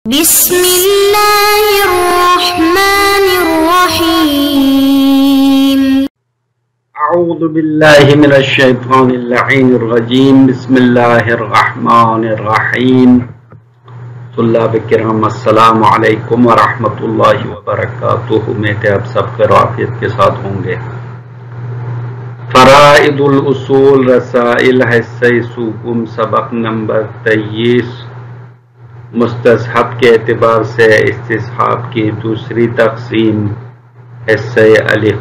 بسم الله الرحمن الرحيم. أعوذ بالله من الشيطان اللعين الرجيم. بسم الله الرحمن الرحيم. طلاب کرام السلام علیکم ورحمۃ اللہ وبرکاتہ. امید ہے آپ سب خیر و عافیت کے ساتھ ہوں گے. فرائض الاصول رسائل حصہ سوکم سبق نمبر 23. مستصحب کے اعتبار سے استصحاب کی دوسری تقسیم حصہ الف.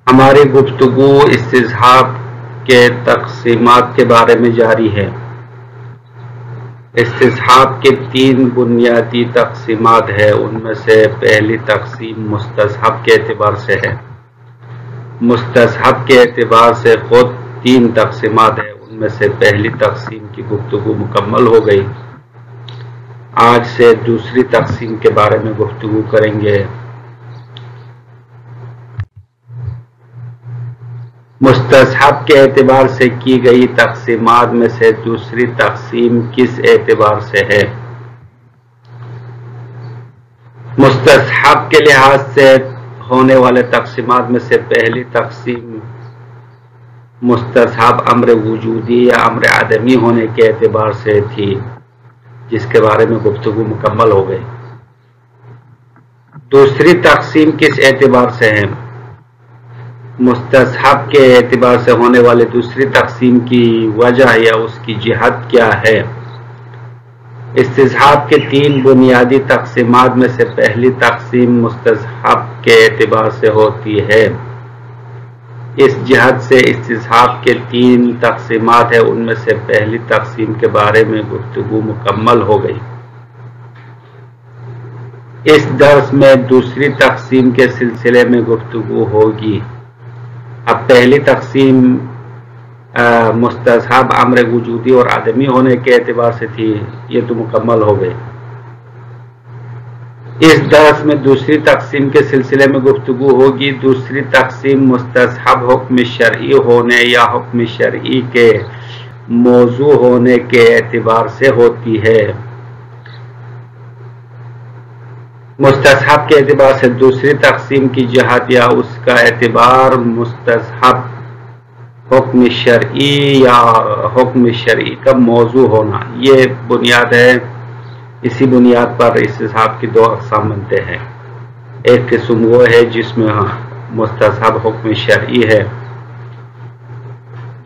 ہماری گفتگو استصحاب کے تقسیمات کے بارے میں جاری ہے. استصحاب کے 3 بنیادی تقسیمات ہیں. ان میں سے پہلی تقسیم مستصحب کے اعتبار سے ہے. مستصحب کے اعتبار سے خود 3 تقسیمات ہیں. ان میں سے پہلی تقسیم کی گفتگو مکمل ہو گئی. آج سے دوسری تقسیم کے بارے میں گفتگو کریں گے. مستصحب کے اعتبار سے کی گئی تقسیمات میں سے دوسری تقسیم کس اعتبار سے ہے؟ مستصحب کے لحاظ سے ہونے والے تقسیمات میں سے پہلی تقسیم مستصحب امر وجودی یا امر عدمی ہونے کے اعتبار سے تھی، جس کے بارے میں گفتگو مکمل ہو گئی. دوسری تقسیم کس اعتبار سے ہے؟ مستصحب کے اعتبار سے ہونے والے دوسری تقسیم کی وجہ یا اس کی جہت کیا ہے؟ استصحاب کے 3 بنیادی تقسیمات میں سے پہلی تقسیم مستصحب کے اعتبار سے ہوتی ہے. اس جہت سے استصحاب کے 3 تقسیمات ہیں. ان میں سے پہلی تقسیم کے بارے میں گفتگو مکمل ہو گئی. اس درس میں دوسری تقسیم کے سلسلے میں گفتگو ہوگی. اب پہلی تقسیم مستصحب امر وجودی اور عدمی ہونے کے اعتبار سے تھی، یہ تو مکمل ہو گئی. اس درس میں دوسری تقسیم کے سلسلے میں گفتگو ہوگی. دوسری تقسیم مستصحب حکم شرعی ہونے یا حکم شرعی کے موضوع ہونے کے اعتبار سے ہوتی ہے. مستصحب کے اعتبار سے دوسری تقسیم کی جہت یا اس کا اعتبار مستصحب حکم شرعی یا حکم شرعی کا موضوع ہونا، یہ بنیاد ہے. اسی بنیاد پر استصحاب کی 2 اقسام بنتے ہیں. ایک قسم وہ ہے جس میں مستصحب حکم شرعی ہے.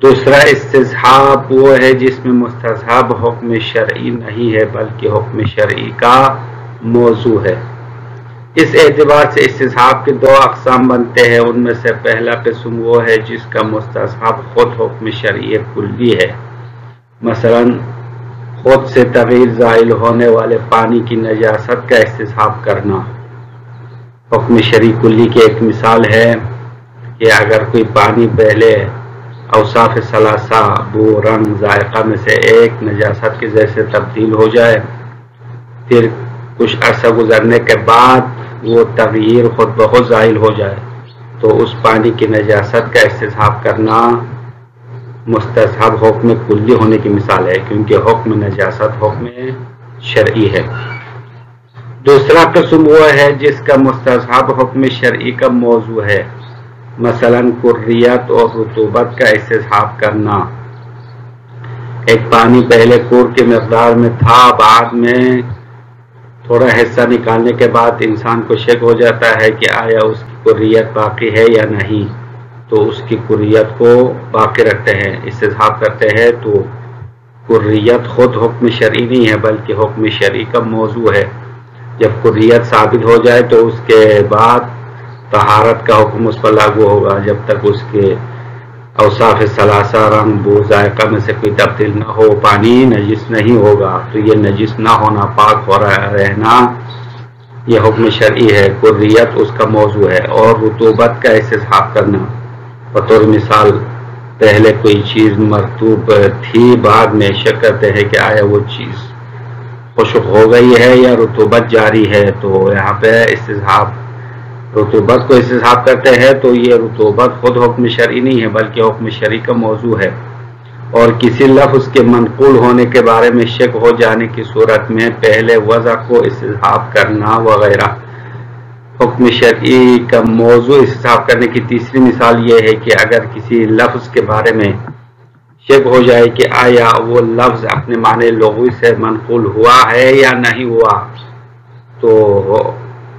دوسرا استصحاب وہ ہے جس میں مستصحب حکم شرعی نہیں ہے بلکہ حکم شرعی کا موضوع ہے. اس اعتبار سے استصحاب کے 2 اقسام بنتے ہیں. ان میں سے پہلا قسم وہ ہے جس کا مستصحب خود حکم شرعی کلی ہے. مثلا خود سے تغیر زائل ہونے والے پانی کی نجاست کا استصحاب کرنا حکم شرعی کلی کی ایک مثال ہے کہ اگر کوئی پانی پہلے اوصاف ثلاثہ بو، رنگ، ذائقہ میں سے ایک نجاست کے جیسے تبدیل ہو جائے، پھر کچھ عرصہ گزرنے کے بعد وہ تغیر خود بخود زائل ہو جائے، تو اس پانی کی نجاست کا استصحاب کرنا مستصحب حکم کلی ہونے کی مثال ہے، کیونکہ حکم نجاست حکم شرعی ہے. دوسرا قسم وہ ہے جس کا مستصحب حکم شرعی کا موضوع ہے. مثلا کریت اور رطوبت کا استصحاب کرنا. ایک پانی پہلے کور کی مقدار میں تھا، بعد میں تھوڑا حصہ نکالنے کے بعد انسان کو شک ہو جاتا ہے کہ آیا اس کی کریت باقی ہے یا نہیں، تو اس کی کریت کو باقی رکھتے ہیں، استصحاب کرتے ہیں. تو کریت خود حکم شرعی نہیں ہے بلکہ حکم شرعی کا موضوع ہے. جب کریت ثابت ہو جائے تو اس کے بعد طہارت کا حکم اس پر لاگو ہوگا. جب تک اس کے اوصاف ثلاثہ رنگ، بو، ذائقہ میں سے کوئی تبدیل نہ ہو، پانی نجس نہیں ہوگا. تو یہ نجس نہ ہونا، پاک ہو رہنا، یہ حکم شرعی ہے. کریت اس کا موضوع ہے. اور رطوبت کا استصحاب کرنا، بطور مثال پہلے کوئی چیز مرطوب تھی، بعد میں شک کرتے ہیں کہ آیا وہ چیز خشک ہو گئی ہے یا رطوبت جاری ہے، تو یہاں پہ استصحاب رطوبت کو استصحاب کرتے ہیں. تو یہ رطوبت خود حکم شرعی نہیں ہے بلکہ حکم شرعی کا موضوع ہے. اور کسی لفظ کے منقول ہونے کے بارے میں شک ہو جانے کی صورت میں پہلے وضع کو استصحاب کرنا وغیرہ۔ حکم شرعی کا موضوع استصحاب کرنے کی تیسری مثال یہ ہے کہ اگر کسی لفظ کے بارے میں شک ہو جائے کہ آیا وہ لفظ اپنے معنی لغوی سے منقول ہوا ہے یا نہیں ہوا، تو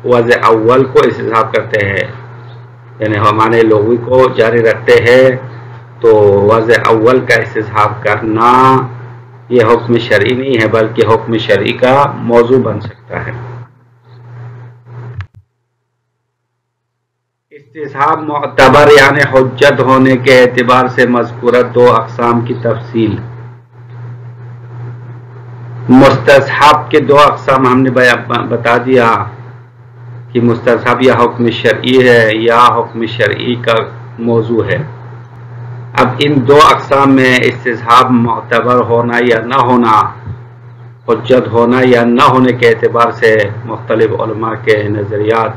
وضع اول کو استصحاب کرتے ہیں، یعنی معنی لغوی کو جاری رکھتے ہیں، تو وضع اول کا استصحاب کرنا یہ حکم شرعی نہیں ہے بلکہ حکم شرعی کا موضوع بن سکتا ہے۔ استصحاب معتبر یعنی حجت ہونے کے اعتبار سے مذکورہ دو اقسام کی تفصیل۔ مستصحب کے دو اقسام ہم نے بتا دیا کہ مستصحب یا حکم شرعی ہے یا حکم شرعی کا موضوع ہے۔ اب ان دو اقسام میں استصحاب معتبر ہونا یا نہ ہونا، حجت ہونا یا نہ ہونے کے اعتبار سے مختلف علماء کے نظریات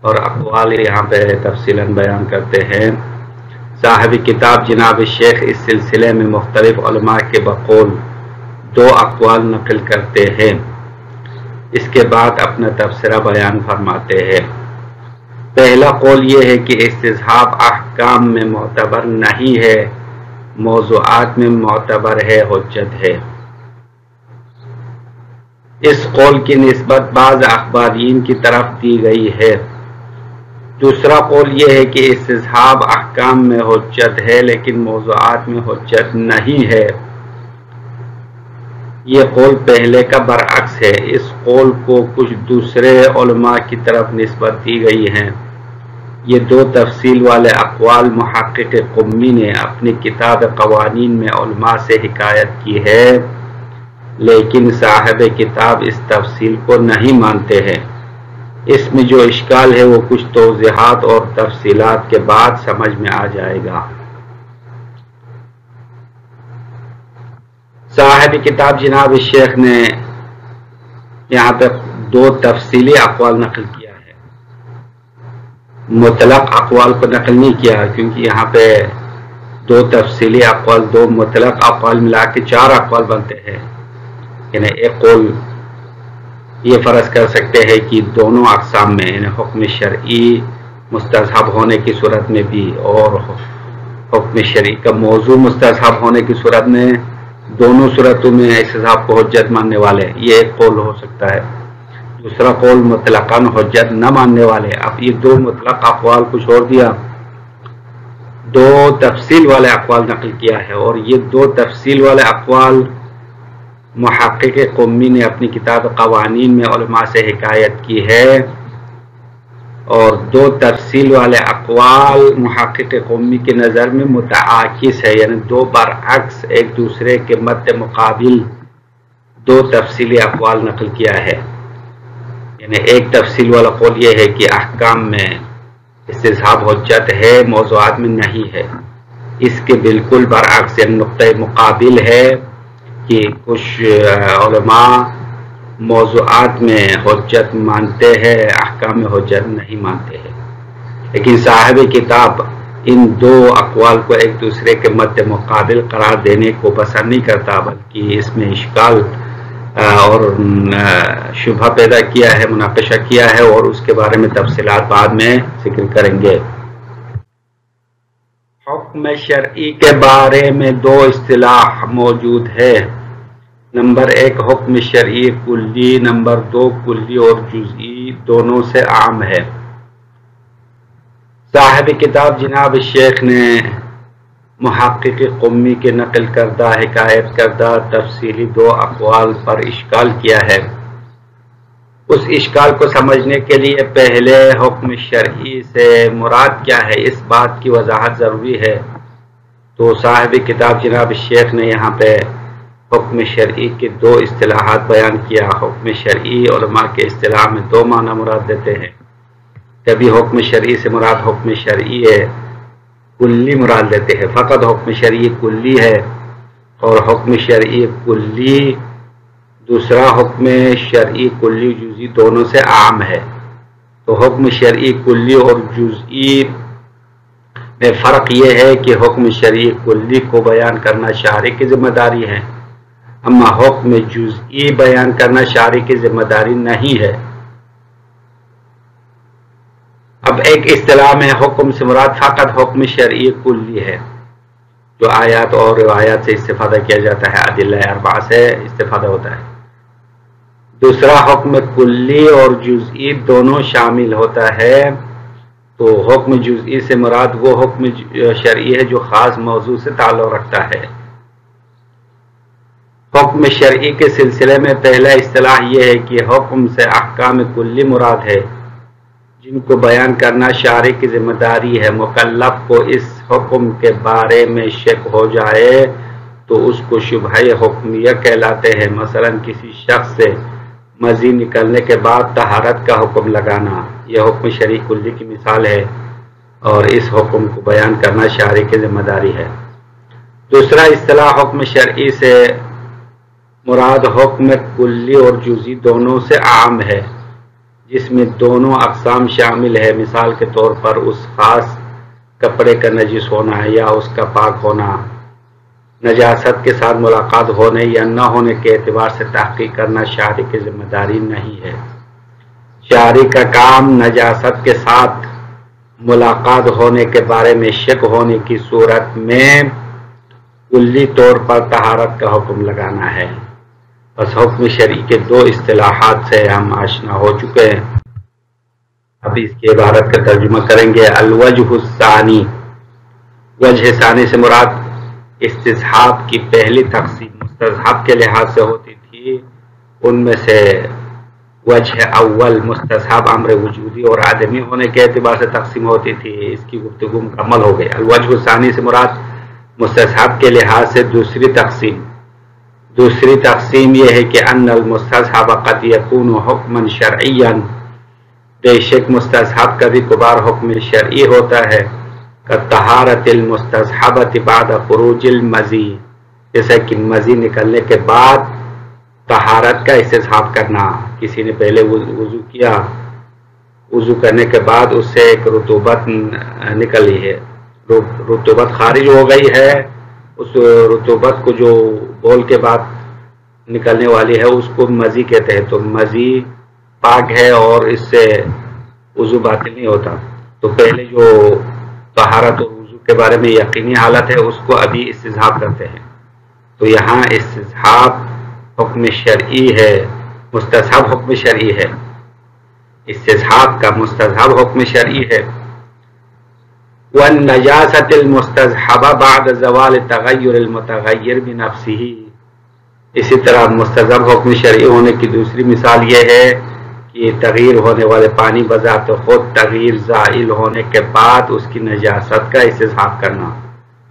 اور اقوال یہاں پہ تفصیلاً بیان کرتے ہیں۔ صاحب کتاب جناب شیخ اس سلسلے میں مختلف علماء کے بقول دو اقوال نقل کرتے ہیں، اس کے بعد اپنا تبصرہ بیان فرماتے ہیں۔ پہلا قول یہ ہے کہ استصحاب احکام میں معتبر نہیں ہے، موضوعات میں معتبر ہے، حجت ہے۔ اس قول کی نسبت بعض اخبارین کی طرف دی گئی ہے۔ دوسرا قول یہ ہے کہ استصحاب احکام میں حجت ہے لیکن موضوعات میں حجت نہیں ہے۔ یہ قول پہلے کا برعکس ہے۔ اس قول کو کچھ دوسرے علماء کی طرف نسبت دی گئی ہے۔ یہ دو تفصیل والے اقوال محقق قمی نے اپنی کتاب قوانین میں علماء سے حکایت کی ہے، لیکن صاحب کتاب اس تفصیل کو نہیں مانتے ہیں۔ اس میں جو اشکال ہے وہ کچھ توضیحات اور تفصیلات کے بعد سمجھ میں آ جائے گا۔ صاحب کتاب جناب شیخ نے یہاں پہ دو تفصیلی اقوال نقل کیا ہے، مطلق اقوال کو نقل نہیں کیا، کیونکہ یہاں پہ دو تفصیلی اقوال، دو مطلق اقوال ملا کے چار اقوال بنتے ہیں۔ یعنی ایک قول یہ فرض کر سکتے ہیں کہ دونوں اقسام میں، یعنی حکم شرعی مستصحب ہونے کی صورت میں بھی اور حکم شرعی کا موضوع مستصحب ہونے کی صورت میں، دونوں صورتوں میں استصحاب کو حجت ماننے والے، یہ ایک قول ہو سکتا ہے۔ دوسرا قول مطلقاً حجت نہ ماننے والے۔ اب یہ دو مطلق اقوال کو چھوڑ دیا، دو تفصیل والے اقوال نقل کیا ہے، اور یہ دو تفصیل والے اقوال محقق قمی نے اپنی کتاب قوانین میں علماء سے حکایت کی ہے، اور دو تفصیل والے اقوال محقق قمی کے نظر میں متعاکس ہے، یعنی دو برعکس ایک دوسرے کے مد مقابل دو تفصیلی اقوال نقل کیا ہے۔ یعنی ایک تفصیل والا قول یہ ہے کہ احکام میں استصحاب حجت ہے، موضوعات میں نہیں ہے۔ اس کے بالکل برعکس نقطہ مقابل ہے کہ کچھ علماء موضوعات میں حجت مانتے ہیں، احکام میں حجت نہیں مانتے ہیں۔ لیکن صاحب کتاب ان دو اقوال کو ایک دوسرے کے مد مقابل قرار دینے کو پسند نہیں کرتا، بلکہ اس میں اشکال اور شبہ پیدا کیا ہے، مناقشہ کیا ہے، اور اس کے بارے میں تفصیلات بعد میں ذکر کریں گے۔ حکم شرعی کے بارے میں دو اصطلاح موجود ہے۔ نمبر ایک حکم شرعی کلی، نمبر دو کلی اور جزئی دونوں سے عام ہے۔ صاحب کتاب جناب شیخ نے محقق قمی کے نقل کردہ حکایت کردہ تفصیلی دو اقوال پر اشکال کیا ہے۔ اس اشکال کو سمجھنے کے لیے پہلے حکم شرعی سے مراد کیا ہے اس بات کی وضاحت ضروری ہے۔ تو صاحب کتاب جناب شیخ نے یہاں پہ حکم شرعی کے دو اصطلاحات بیان کیا۔ حکم شرعی علماء کے اصطلاح میں دو معنی مراد دیتے ہیں۔ کبھی حکم شرعی سے مراد حکم شرعی ہے کلی مراد لیتے ہیں، فقط حکم شرعی کلی ہے، اور حکم شرعی کلی دوسرا حکم شرعی کلی جزئی دونوں سے عام ہے۔ تو حکم شرعی کلی اور جزئی میں فرق یہ ہے کہ حکم شرعی کلی کو بیان کرنا شارع کی ذمہ داری ہے، اما حکم جزئی بیان کرنا شارع کی ذمہ داری نہیں ہے۔ اب ایک اصطلاح میں حکم سے مراد فقط حکم شرعی کلی ہے جو آیات اور روایات سے استفادہ کیا جاتا ہے، ادلہ اربعہ سے استفادہ ہوتا ہے۔ دوسرا حکم کلی اور جزئی دونوں شامل ہوتا ہے، تو حکم جزئی سے مراد وہ حکم شرعی ہے جو خاص موضوع سے تعلق رکھتا ہے۔ حکم شرعی کے سلسلے میں پہلا اصطلاح یہ ہے کہ حکم سے احکام کلی مراد ہے جن کو بیان کرنا شارع کی ذمہ داری ہے۔ مکلف کو اس حکم کے بارے میں شک ہو جائے تو اس کو شبہہ حکمیہ کہلاتے ہیں۔ مثلا کسی شخص سے مزی نکلنے کے بعد طہارت کا حکم لگانا، یہ حکم شرعی کلی کی مثال ہے اور اس حکم کو بیان کرنا شارع کی ذمہ داری ہے۔ دوسرا اصطلاح حکم شرعی سے مراد حکم کلی اور جزئی دونوں سے عام ہے جس میں دونوں اقسام شامل ہے۔ مثال کے طور پر اس خاص کپڑے کا نجس ہونا یا اس کا پاک ہونا، نجاست کے ساتھ ملاقات ہونے یا نہ ہونے کے اعتبار سے تحقیق کرنا شارع کی ذمہ داری نہیں ہے۔ شارع کا کام نجاست کے ساتھ ملاقات ہونے کے بارے میں شک ہونے کی صورت میں کلی طور پر طہارت کا حکم لگانا ہے۔ بس حکم شرعی کے دو اصطلاحات سے ہم آشنا ہو چکے ہیں، اب اس کی عبارت کا ترجمہ کریں گے۔ الوجہ الثانی، وجہ ثانی سے مراد استصحاب کی پہلی تقسیم مستحب کے لحاظ سے ہوتی تھی، ان میں سے وجہ اول مستحب امر وجودی اور آدمی ہونے کے اعتبار سے تقسیم ہوتی تھی، اس کی گفتگو مکمل ہو گئی۔ الوجہ الثانی سے مراد مستحب کے لحاظ سے دوسری تقسیم یہ ہے کہ ان المستحب قد یکون حکما شرعیا، بے شک مستحب کبھی کبھار حکم شرعی ہوتا ہے، طہارت المستحبۃ بعد خروج المزی، جیسا کہ مزی نکلنے کے بعد طہارت کا استصحاب کرنا۔ کسی نے پہلے وضو کیا، وضو کرنے کے بعد اس سے ایک رطوبت نکلی ہے، رطوبت خارج ہو گئی ہے، اس رطوبت کو جو بول کے بعد نکلنے والی ہے اس کو مزی کہتے ہیں، تو مزی پاک ہے اور اس سے وضو باطل نہیں ہوتا۔ تو پہلے جو طہارت اور وضو کے بارے میں یقینی حالت ہے اس کو ابھی استصحاب کرتے ہیں، تو یہاں استصحاب حکم شرعی ہے، مستحب حکم شرعی ہے، استصحاب کا مستحب حکم شرعی ہے۔ والنجاسۃ المستحبہ بعد زوال تغیر المتغیر بنفسہ، اسی طرح مستحب حکم شرعی ہونے کی دوسری مثال یہ ہے کہ تغیر ہونے والے پانی بذات خود تغیر زائل ہونے کے بعد اس کی نجاست کا استصحاب کرنا،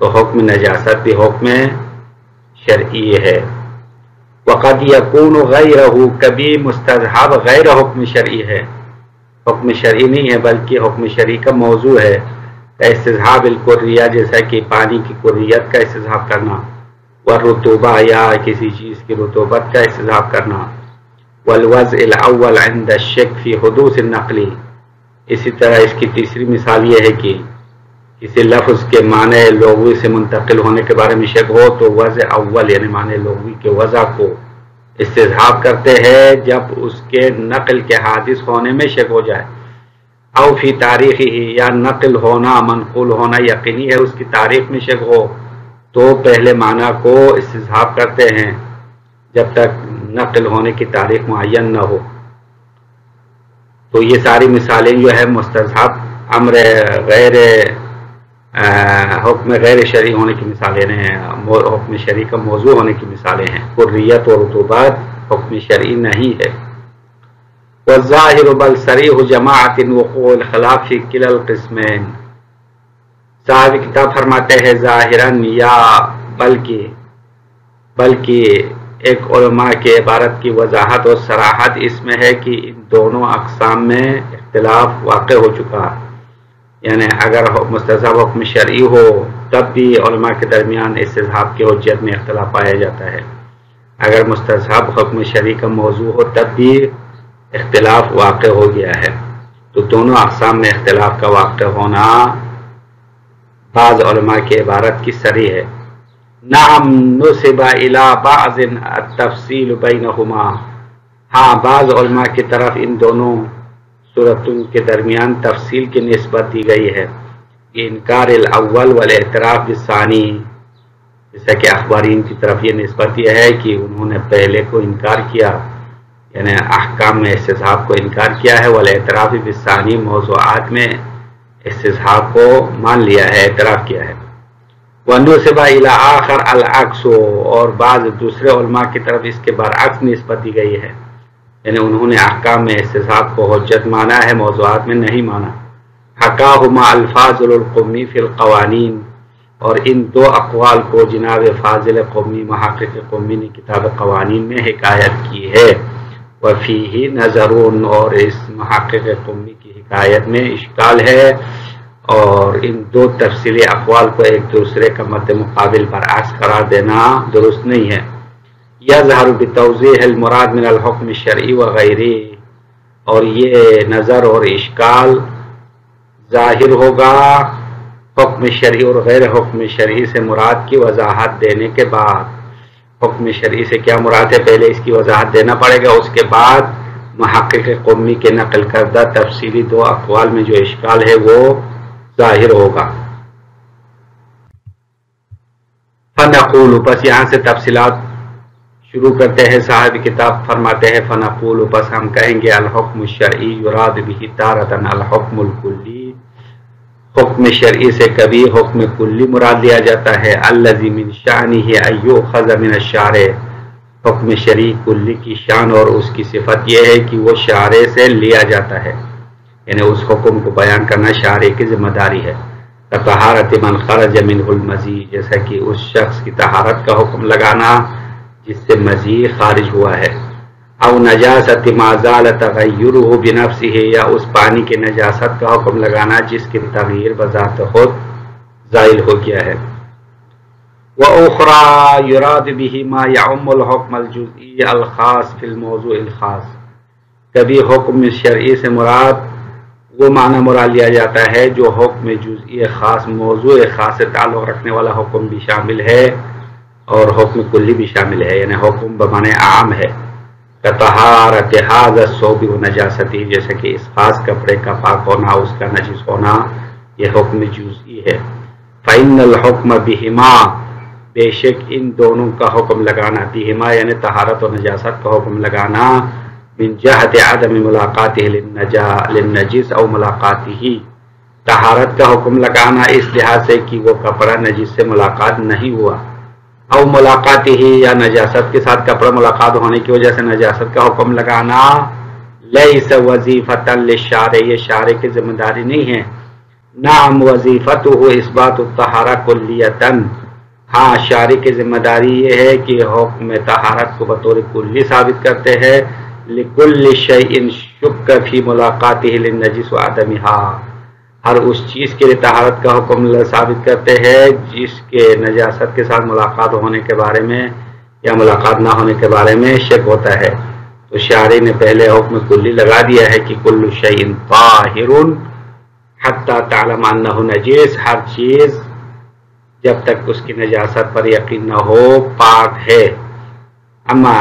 تو حکم نجاست بھی حکم شرعی ہے۔ وقد یکون غیرہ، کبھی مستحب غیر حکم شرعی ہے، حکم شرعی نہیں ہے بلکہ حکم شرعی کا موضوع ہے، استصحاب الکریہ، جیسا کہ پانی کی کریت کا استصحاب کرنا، والرطوبہ یا کسی چیز کی رطوبت کا استصحاب کرنا، والوضع الاول عند الشک فی حدوث النقل، اسی طرح اس کی تیسری مثال یہ ہے کہ کسی لفظ کے معنی لغوی سے منتقل ہونے کے بارے میں شک ہو تو وضع اول یعنی معنی لغوی کے وضع کو استصحاب کرتے ہیں جب اس کے نقل کے حادث ہونے میں شک ہو جائے، او فی تاریخی ہی، یا نقل ہونا منقول ہونا یقینی ہے اس کی تاریخ میں شک ہو تو پہلے معنی کو استصحاب کرتے ہیں جب تک نقل ہونے کی تاریخ معین نہ ہو۔ تو یہ ساری مثالیں جو ہے مستحب امر غیر حکم غیر شرعی ہونے کی مثالیں ہیں، حکم شرعی کا موضوع ہونے کی مثالیں ہیں۔ کریت اور رطوبات حکم شرعی نہیں ہے۔ والظاہر بل صریح جماعت وقوع الخلاف فی کلا القسمین، صاحب کتاب فرماتے ہیں ظاہراً یا بلکہ ایک علماء کے عبارت کی وضاحت اور صراحت اس میں ہے کہ ان دونوں اقسام میں اختلاف واقع ہو چکا، یعنی اگر مستحب حکم شرعی ہو تب بھی علماء کے درمیان استصحاب کی حجت میں اختلاف پایا جاتا ہے، اگر مستحب حکم شرعی کا موضوع ہو تب بھی اختلاف واقع ہو گیا ہے، تو دونوں اقسام میں اختلاف کا واقع ہونا بعض علماء کی عبارت کی صریح ہے۔ نعم نسب الی بعض التفصیل بینہما، ہاں بعض علماء کی طرف ان دونوں صورتوں کے درمیان تفصیل کی نسبت دی گئی ہے، انکار الاول والاعتراف بالثانی، جیسا کہ اخبارین کی طرف یہ نسبت یہ ہے کہ انہوں نے پہلے کو انکار کیا، یعنی احکام میں استصحاب کو انکار کیا ہے، والاعتراف بالثانی موضوعات میں استصحاب کو مان لیا ہے، اعتراف کیا ہے۔ وَنُسِبَ إِلَىٰ آخر العکس، اور بعض دوسرے علماء کی طرف اس کے برعکس نسبت دی گئی ہے، یعنی انہوں نے احکام میں استصحاب کو حجت مانا ہے، موضوعات میں نہیں مانا۔ حکاہما الفاضل القمی فی القوانین، اور ان دو اقوال کو جناب فاضل قمی محقق قمی نے کتاب قوانین میں حکایت کی ہے۔ وفیہ نظرون، اور اس محقق قمی کی حکایت میں اشکال ہے، اور ان دو تفصیلی اقوال کو ایک دوسرے کا مد مقابل برعکس قرار دینا درست نہیں ہے۔ یظہر بتوضیح المراد من الحکم الشرعی وغیرہ، اور یہ نظر اور اشکال ظاہر ہوگا حکم شرعی اور غیر حکم شرعی سے مراد کی وضاحت دینے کے بعد۔ حکم شرعی سے کیا مراد ہے پہلے اس کی وضاحت دینا پڑے گا، اس کے بعد محقق قمی کے نقل کردہ تفصیلی دو اقوال میں جو اشکال ہے وہ ظاہر ہوگا۔ فنقول، پس یہاں سے تفصیلات شروع کرتے ہیں، صاحب کتاب فرماتے ہیں فنقول، پس ہم کہیں گے الحکم الشرعی یراد به تارۃ الحکم الکلی، حکم شرعی سے کبھی حکم کلی مراد لیا جاتا ہے، الذی من شأنہ ان یؤخذ من الشارع، حکم شرعی کلی کی شان اور اس کی صفت یہ ہے کہ وہ شارع سے لیا جاتا ہے، یعنی اس حکم کو بیان کرنا شارع کی ذمہ داری ہے۔ طہارت من خرج منہ المزی، جیسا کہ اس شخص کی طہارت کا حکم لگانا جس سے مزی خارج ہوا ہے، او نجاست ما زال تغیرہ بنفسہ، یا اس پانی کے نجاست کا حکم لگانا جس کے تغییر بذات خود زائل ہو گیا ہے۔ وَأُخْرَى يُرَادُ بِهِ مَا يَعُمُّ الْحُكْمَ الْجُزْئِيَّ الْخَاص فِي الْمَوْضُوعِ الْخَاص، کبھی حکم شرعی سے مراد وہ معنی مراد لیا جاتا ہے جو حکم جزئی خاص موضوع خاص سے تعلق رکھنے والا حکم بھی شامل ہے اور حکم کلی بھی شامل ہے، یعنی حکم بمعنی عام ہے۔ طہارت ھذا الثوب ونجاستی، جیسے کہ اس خاص کپڑے کا پاک ہونا اس کا نجس ہونا، یہ حکم جزئی ہے۔ فإن الحکم بہما، بے شک ان دونوں کا حکم لگانا، بہما یعنی طہارت و نجاست کا حکم لگانا، من جہت عدم ملاقاتہ للنجس او ملاقاتہ، طہارت کا حکم لگانا اس لحاظ سے کہ وہ کپڑا نجس سے ملاقات نہیں ہوا، او ملاقاتہ یا نجاست کے ساتھ کپڑا ملاقات ہونے کی وجہ سے نجاست کا حکم لگانا، لیس وظیفۃ للشارع، یہ شارع کی ذمہ داری نہیں ہے۔ نعم وظیفتہ اثبات الطہارہ کلیۃ، ہاں شارع کی ذمہ داری یہ ہے کہ حکم طہارت کو بطور کلی ثابت کرتے ہیں، لکل شیء شک فی ملاقاتہ للنجس وعدمہا، ہر اس چیز کے لیے طہارت کا حکم ثابت کرتے ہیں جس کے نجاست کے ساتھ ملاقات ہونے کے بارے میں یا ملاقات نہ ہونے کے بارے میں شک ہوتا ہے، تو شارع نے پہلے حکم کلی لگا دیا ہے کہ کل شیء طاہر حتی تعلم انہ نجس، ہر چیز جب تک اس کی نجاست پر یقین نہ ہو پاک ہے۔ اما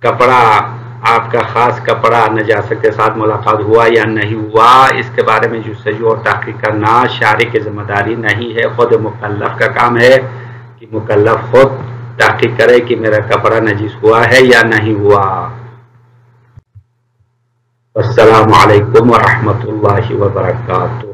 کپڑا، آپ کا خاص کپڑا نجاست کے ساتھ ملاقات ہوا یا نہیں ہوا، اس کے بارے میں جستجو اور تحقیق کرنا شارع کی ذمہ داری نہیں ہے، خود مکلف کا کام ہے کہ مکلف خود تحقیق کرے کہ میرا کپڑا نجس ہوا ہے یا نہیں ہوا۔ السلام علیکم ورحمۃ اللہ وبرکاتہ۔